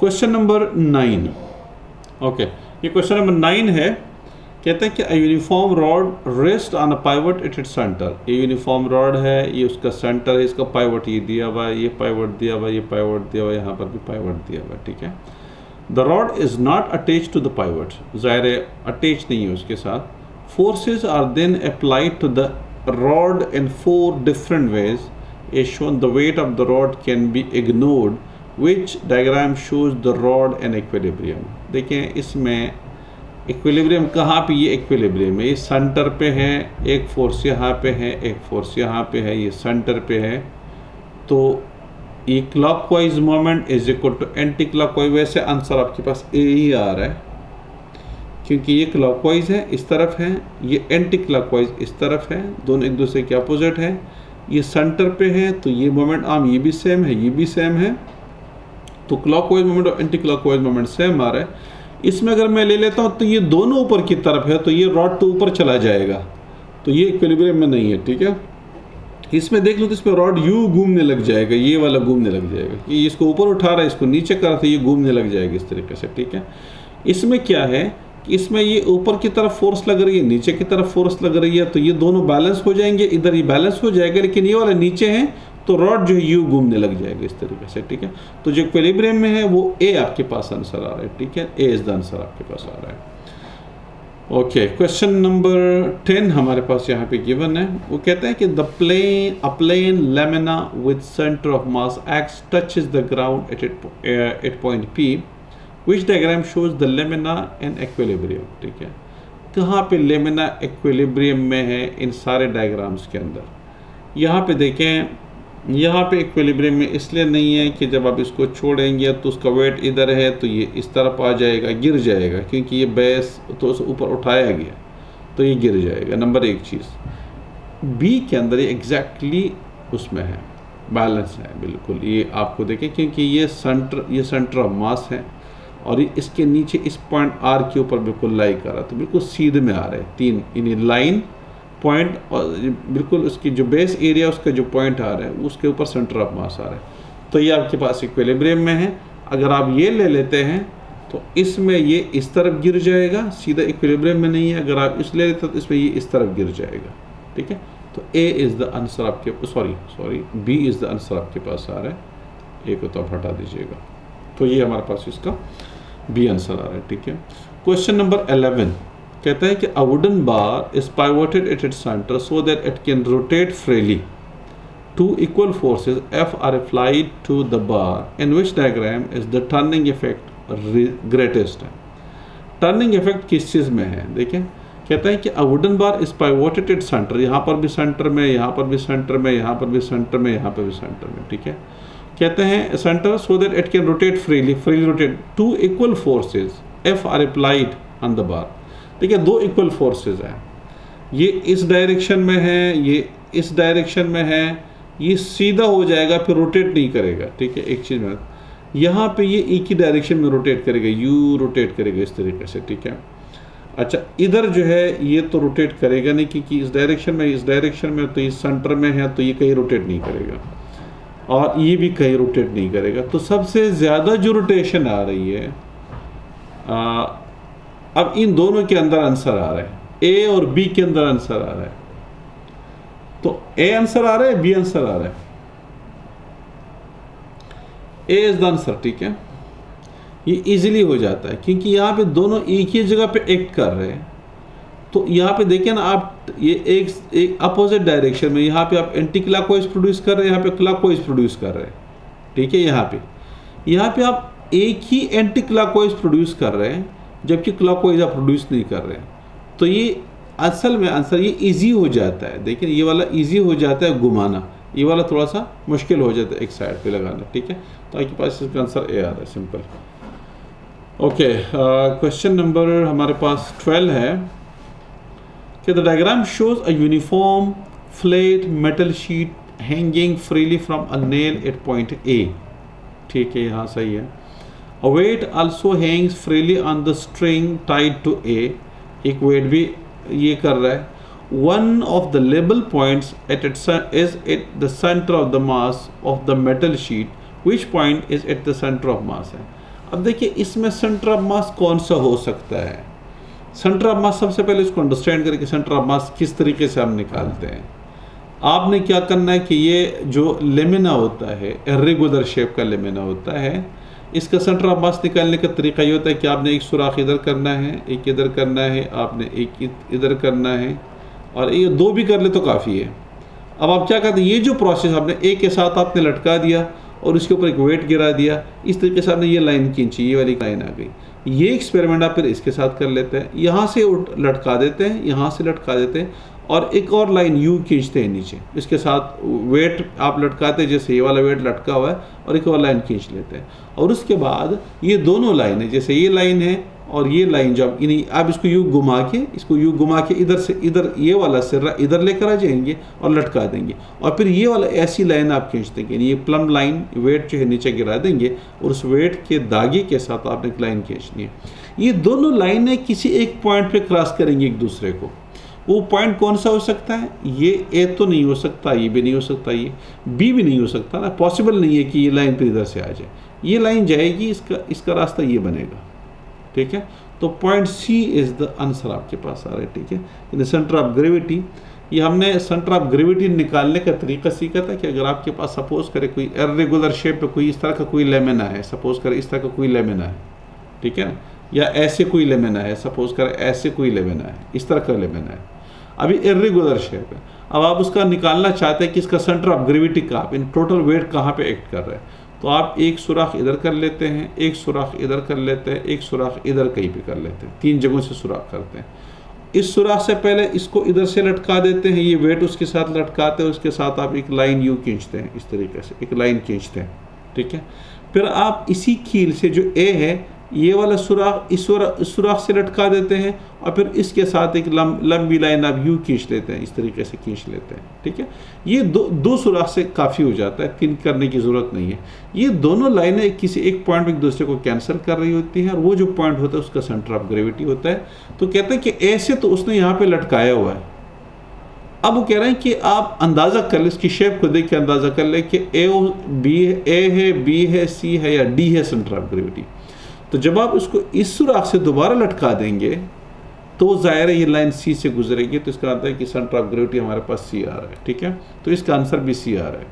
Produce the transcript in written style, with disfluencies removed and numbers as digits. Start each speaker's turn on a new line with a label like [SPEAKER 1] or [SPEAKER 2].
[SPEAKER 1] Question number 9। Okay, ये question number 9 है। कहते हैं कि a uniform rod rest on a pivot at its centre. ये यूनिफॉर्म रॉड है, ये उसका सेंटर है, इसका पाइवट ये दिया हुआ है, ये पाइवट दिया हुआ है, ये पाइवट दिया हुआ है, यहाँ पर भी पाइवट दिया हुआ है, ठीक है। The rod is not attach to the pivot, ज़ाहिर है अटैच नहीं है उसके साथ। Forces are then applied to the rod in 4 different ways is shown. The weight of the rod can be ignored, which diagram shows the rod in equilibrium। देखें इसमें equilibrium कहाँ पे, ये इक्विलिब्रियम है, ये सेंटर पे है, एक फोर्स यहाँ पे है, एक फोर्स यहाँ पे है, ये सेंटर पे है। तो ये clockwise moment is equal to anti clockwise. वैसे आंसर आपके पास ए ही आ रहा है, क्योंकि ये क्लॉकवाइज है इस तरफ है, ये एंटी क्लॉकवाइज इस तरफ है, दोनों एक दूसरे के अपोजिट है। ये सेंटर पे है तो ये मोमेंट आर्म ये भी सेम है, ये भी सेम है, तो क्लॉकवाइज मोमेंट और एंटी क्लॉकवाइज मोमेंट सेम आ रहा है। इसमें अगर मैं ले लेता हूँ तो ये दोनों ऊपर की तरफ है, तो ये रॉड तो ऊपर चला जाएगा, तो ये इक्विलिब्रियम में नहीं है, ठीक है। इसमें देख लो तो इसमें रॉड यू घूमने लग जाएगा, ये वाला घूमने लग जाएगा, कि इसको ऊपर उठा रहा है, इसको नीचे कर रहा था, ये घूमने लग जाएगा इस तरीके से, ठीक है। इसमें क्या है कि इसमें ये ऊपर की तरफ फोर्स लग रही है, नीचे की तरफ फोर्स लग रही है, तो ये दोनों बैलेंस हो जाएंगे, इधर ये बैलेंस हो जाएगा, लेकिन ये वाला नीचे है तो रॉड जो है यू घूमने लग जाएगा इस तरीके से, ठीक है। तो जो इक्विलिब्रियम में है वो ए आपके पास आंसर आ रहा है, ठीक है, ए इज द आंसर आपके पास आ रहा है। ओके, क्वेश्चन नंबर 10 हमारे पास यहाँ पे गिवन है। वो कहते हैं कि a plane lamina with centre of mass X touches the ground at point P, which diagram shows the lamina in equilibrium, ठीक है। कहाँ पे लेमिना इक्विलिब्रियम में है इन सारे डायग्राम्स के अंदर? यहाँ पे देखें, यहाँ पे इक्विलिब्रियम में इसलिए नहीं है कि जब आप इसको छोड़ेंगे तो उसका वेट इधर है तो ये इस तरफ आ जाएगा, गिर जाएगा, क्योंकि ये बेस तो उसे ऊपर उठाया गया तो ये गिर जाएगा। नंबर 1 चीज़। बी के अंदर ये एग्जैक्टली उसमें है, बैलेंस है बिल्कुल। ये आपको देखें क्योंकि ये सेंटर ऑफ मास है और ये इसके नीचे इस पॉइंट आर के ऊपर बिल्कुल लाई कर रहा है, तो बिल्कुल सीधे में आ रहे हैं 3 यानी लाइन पॉइंट, और बिल्कुल उसकी जो बेस एरिया उसका जो पॉइंट आ रहा है उसके ऊपर सेंटर ऑफ मास आ रहा है। तो ये आपके पास इक्विलिब्रियम में है। अगर आप ये ले लेते हैं तो इसमें ये इस तरफ गिर जाएगा, सीधा इक्विलिब्रियम में नहीं है। अगर आप इस ले लेते हैं तो इसमें ये इस तरफ गिर जाएगा, ठीक है। तो ए इज़ द आंसर आपके, sorry B is the answer आपके पास आ रहा है। ए को तो आप हटा दीजिएगा। तो ये हमारे पास इसका बी आंसर आ रहा है, ठीक है। क्वेश्चन नंबर 11 कहता है कि a wooden bar is pivoted at its centre so that it can rotate freely. 2 equal forces F are applied to the bar, in which diagram is the turning effect greatest है। Turning effect किस चीज़ में है? देखें, कहता है कि a wooden bar is pivoted at centre, यहाँ पर भी सेंटर में, यहाँ पर भी सेंटर में, यहाँ पर भी सेंटर में, यहाँ पर भी सेंटर में, ठीक है। कहते हैं centre so that it can rotate freely rotate. 2 equal forces F are applied on the bar। देखिए 2 equal forces हैं, ये इस डायरेक्शन में है, ये इस डायरेक्शन में है, ये सीधा हो जाएगा फिर रोटेट नहीं करेगा, ठीक है। एक चीज़ में यहाँ पे ये एक ही डायरेक्शन में रोटेट करेगा, यू रोटेट करेगा इस तरीके से, ठीक है। अच्छा, इधर जो है ये तो रोटेट करेगा नहीं, क्योंकि इस डायरेक्शन में तो ये सेंटर में है, तो ये कहीं रोटेट नहीं करेगा, और ये भी कहीं रोटेट नहीं करेगा। तो सबसे ज़्यादा जो रोटेशन आ रही है अब इन दोनों के अंदर आंसर आ रहा है, ए और बी के अंदर आंसर आ रहा है। तो ए आंसर आ रहा है, बी आंसर आ रहा है, ए इज द आंसर, ठीक है। ये इजीली हो जाता है क्योंकि यहाँ पे दोनों एक ही जगह पे एक्ट कर रहे हैं। तो यहाँ पे देखिए ना आप, ये एक अपोजिट डायरेक्शन में, यहाँ पे आप एंटी क्लॉकवाइज प्रोड्यूस कर रहे हैं, यहाँ पे क्लॉकवाइज प्रोड्यूस कर रहे हैं, ठीक है। यहाँ पे आप एक ही एंटी क्लॉकवाइज प्रोड्यूस कर रहे हैं, जबकि क्लॉकवाइज आप प्रोड्यूस नहीं कर रहे हैं। तो ये असल में आंसर ये इजी हो जाता है। देखिए ये वाला इजी हो जाता है घुमाना, ये वाला थोड़ा सा मुश्किल हो जाता है एक साइड पे लगाना, ठीक है। तो आपके पास इसका आंसर ए आ रहा है, सिंपल। ओके, क्वेश्चन नंबर हमारे पास 12 है कि the diagram shows a uniform flat metal sheet hanging freely from a nail eight point A, ठीक है, यहाँ सही है। A weight also hangs freely on the string tied to A, एक weight भी ये कर रहा है। One of the label points is at the center of the mass of the metal sheet, which point is at the center of mass है। अब देखिए इसमें सेंटर ऑफ मास कौन सा हो सकता है। सेंटर ऑफ मास, सबसे पहले इसको अंडरस्टैंड करके सेंटर ऑफ मास किस तरीके से हम निकालते हैं। आपने क्या करना है कि ये जो लेमिना होता है, इर्रेगुलर शेप का लेमिना होता है, इसका सेंटर ऑफ मास निकालने का तरीका ये होता है कि आपने एक सुराख इधर करना है, एक इधर करना है, आपने एक इधर करना है, और ये दो भी कर ले तो काफ़ी है। अब आप क्या करते हैं, ये जो प्रोसेस आपने एक के साथ आपने लटका दिया और उसके ऊपर एक वेट गिरा दिया, इस तरीके से आपने ये लाइन खींची, ये वाली लाइन आ गई। ये एक्सपेरिमेंट आप फिर इसके साथ कर लेते हैं, यहाँ से लटका देते हैं, यहाँ से लटका देते हैं, और एक और लाइन यू खींचते हैं नीचे, इसके साथ वेट आप लटकाते हैं, जैसे ये वाला वेट लटका हुआ है, और एक और लाइन खींच लेते हैं। और उसके बाद ये दोनों लाइन है, जैसे ये लाइन है और ये लाइन, जो आप इसको यूँ घुमा के इधर से इधर ये वाला सिरा इधर लेकर आ जाएंगे और लटका देंगे, और फिर ये वाला ऐसी लाइन आप खींच देंगे, ये प्लम लाइन वेट जो है नीचे गिरा देंगे, और उस वेट के दागे के साथ आपने एक लाइन खींचनी है। ये दोनों लाइनें किसी एक पॉइंट पे क्रॉस करेंगी एक दूसरे को। वो पॉइंट कौन सा हो सकता है, ये ए तो नहीं हो सकता, ये भी नहीं हो सकता, ये बी भी नहीं हो सकता ना, पॉसिबल नहीं है कि ये लाइन फिर इधर से आ जाए। ये लाइन जाएगी, इसका रास्ता ये बनेगा, ठीक है। तो point C is the answer आपके पास आ रहा है, ठीक है। इन सेंटर ऑफ ग्रेविटी, ये हमने सेंटर ऑफ ग्रेविटी निकालने का तरीका सीखा था कि अगर आपके पास सपोज करे कोई इर्रेगुलर शेप पे कोई इस तरह का कोई लेमिना है, सपोज करे इस तरह का कोई लेमिना है, ठीक है ना, या ऐसे कोई लेमिना है, सपोज करे ऐसे कोई लेमिना है, इस तरह का लेमिना है, अभी इर्रेगुलर शेप है। अब आप उसका निकालना चाहते हैं कि इसका सेंटर ऑफ ग्रेविटी कहाँ पे, इन टोटल वेट कहाँ पे एक्ट कर रहा है, तो आप एक सुराख इधर कर लेते हैं, एक सुराख इधर कर लेते हैं, एक सुराख इधर कहीं पे कर लेते हैं, 3 जगहों से सुराख करते हैं। इस सुराख से पहले इसको इधर से लटका देते हैं, ये वेट उसके साथ लटकाते हैं, उसके साथ आप एक लाइन यूँ खींचते हैं, इस तरीके से एक लाइन खींचते हैं, ठीक है। फिर आप इसी कील से जो ए है, ये वाला सुराख इस सुराख से लटका देते हैं, और फिर इसके साथ एक लंबी लाइन आप यूँ खींच लेते हैं, इस तरीके से खींच लेते हैं, ठीक है। ये दो सुराख से काफ़ी हो जाता है, 3 करने की ज़रूरत नहीं है। ये दोनों लाइनें किसी एक पॉइंट में एक दूसरे को कैंसिल कर रही होती हैं, और वो जो पॉइंट होता है उसका सेंटर ऑफ ग्रेविटी होता है। तो कहते हैं कि ऐसे तो उसने यहाँ पर लटकाया हुआ है। अब वो कह रहे हैं कि आप अंदाज़ा कर ले, इसकी शेप को देख के अंदाज़ा कर ले कि ए है, बी है, सी है या डी है सेंटर ऑफ ग्रेविटी। तो जब आप इसको इस सुराख से दोबारा लटका देंगे तो ज़ाहिर है ये लाइन सी से गुजरेगी, तो इसका अर्थ है कि सेंटर ऑफ ग्रेविटी हमारे पास सी आ रहा है, ठीक है। तो इसका आंसर भी सी आ रहा है।